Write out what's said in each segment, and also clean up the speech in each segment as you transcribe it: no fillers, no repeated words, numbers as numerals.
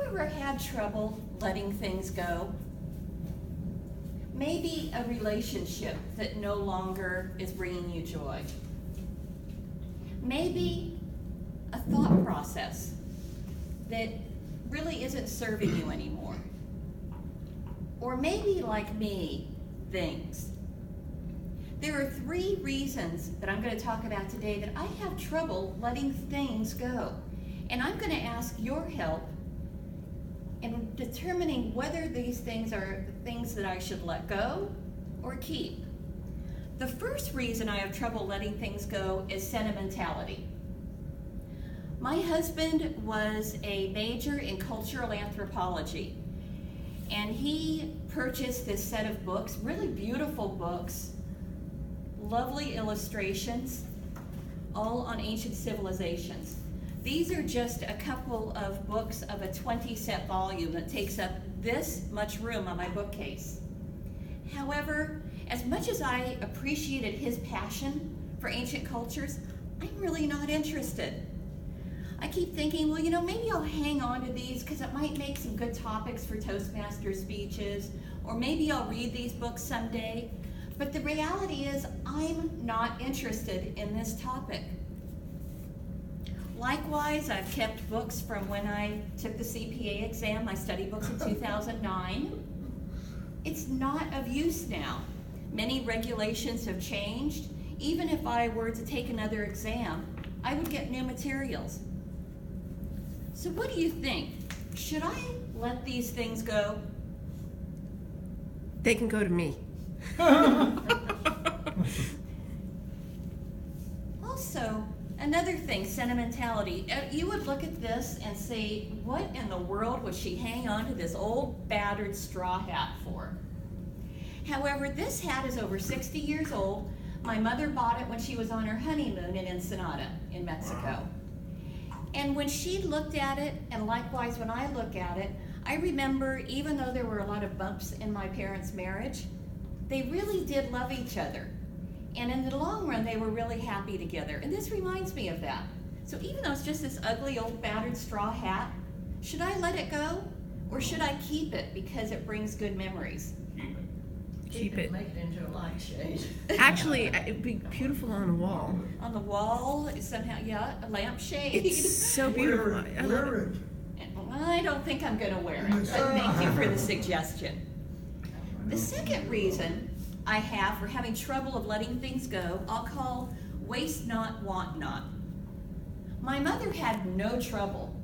ever had trouble letting things go? Maybe a relationship that no longer is bringing you joy. Maybe a thought process that really isn't serving you anymore. Or maybe, like me, things. There are 3 reasons that I'm going to talk about today that I have trouble letting things go. And I'm going to ask your help in determining whether these things are things that I should let go or keep. The first reason I have trouble letting things go is sentimentality. My husband was a major in cultural anthropology, and he purchased this set of books, really beautiful books, lovely illustrations, all on ancient civilizations. These are just a couple of books of a 20-set volume that takes up this much room on my bookcase. However, as much as I appreciated his passion for ancient cultures, I'm really not interested. I keep thinking, well, maybe I'll hang on to these because it might make some good topics for Toastmaster speeches, or maybe I'll read these books someday. But the reality is, I'm not interested in this topic. Likewise, I've kept books from when I took the CPA exam, my study books in 2009. It's not of use now. Many regulations have changed. Even if I were to take another exam, I would get new materials. So what do you think? Should I let these things go? They can go to me. Also, another thing, sentimentality. You would look at this and say, what in the world would she hang on to this old battered straw hat for? However, this hat is over 60 years old. My mother bought it when she was on her honeymoon in Ensenada in Mexico. And when she looked at it, and likewise when I look at it, I remember, even though there were a lot of bumps in my parents' marriage, they really did love each other. And in the long run, they were really happy together. And this reminds me of that. So even though it's just this ugly old battered straw hat, should I let it go? Or should I keep it because it brings good memories? Keep it. Make it into a light shade. Actually, it'd be beautiful on the wall. On the wall, somehow, yeah, a lampshade. It's so beautiful. I love it. I don't think I'm going to wear it, but thank you for the suggestion. The second reason I have for having trouble of letting things go, I'll call waste not, want not. My mother had no trouble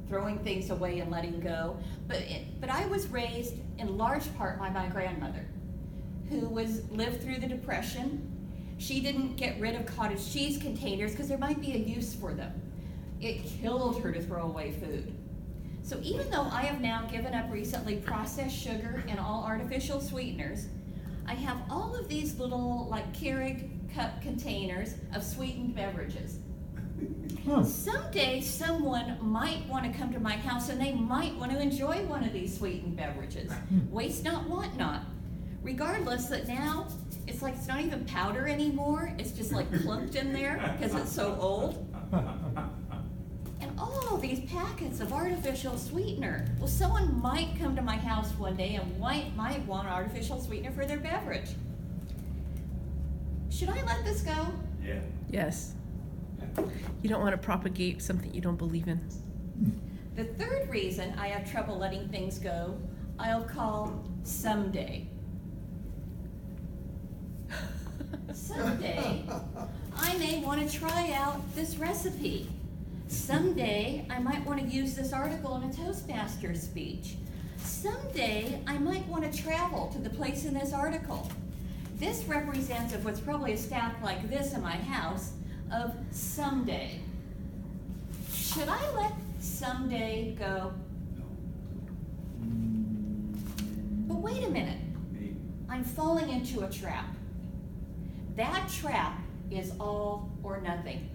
throwing things away and letting go, but I was raised in large part by my grandmother, who lived through the Depression. She didn't get rid of cottage cheese containers because there might be a use for them. It killed her to throw away food. So even though I have now given up recently processed sugar and all artificial sweeteners, I have all of these little Keurig cup containers of sweetened beverages. Someday someone might want to come to my house and they might want to enjoy one of these sweetened beverages. Waste not, want not. Regardless that now it's not even powder anymore, it's just clumped in there because it's so old. And all these packets of artificial sweetener. Well, someone might come to my house one day and might want artificial sweetener for their beverage. Should I let this go? Yeah. Yes. You don't want to propagate something you don't believe in. The third reason I have trouble letting things go, I'll call someday. Someday, I may want to try out this recipe. Someday, I might want to use this article in a Toastmaster speech. Someday, I might want to travel to the place in this article. This represents of what's probably a stack like this in my house of someday. Should I let someday go? But wait a minute. I'm falling into a trap. That trap is all or nothing.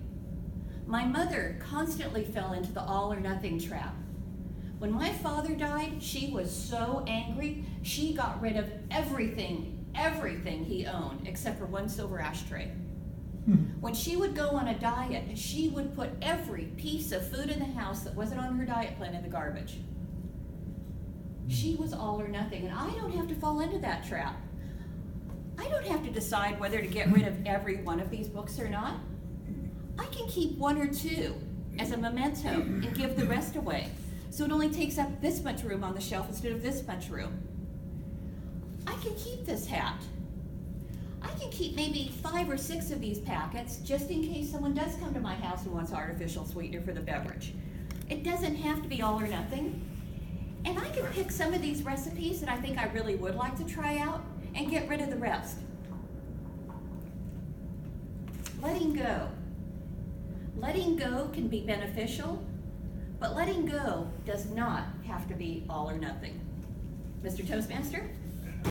My mother constantly fell into the all or nothing trap. When my father died, she was so angry, she got rid of everything he owned, except for one silver ashtray. When she would go on a diet, she would put every piece of food in the house that wasn't on her diet plan in the garbage. she was all or nothing, and I don't have to fall into that trap. I don't have to decide whether to get rid of every one of these books or not. I can keep one or two as a memento and give the rest away, so it only takes up this much room on the shelf instead of this much room. I can keep this hat. I can keep maybe 5 or 6 of these packets just in case someone does come to my house and wants artificial sweetener for the beverage. It doesn't have to be all or nothing. And I can pick some of these recipes that I think I really would like to try out and get rid of the rest. Letting go. Letting go can be beneficial, but letting go does not have to be all or nothing. Mr. Toastmaster?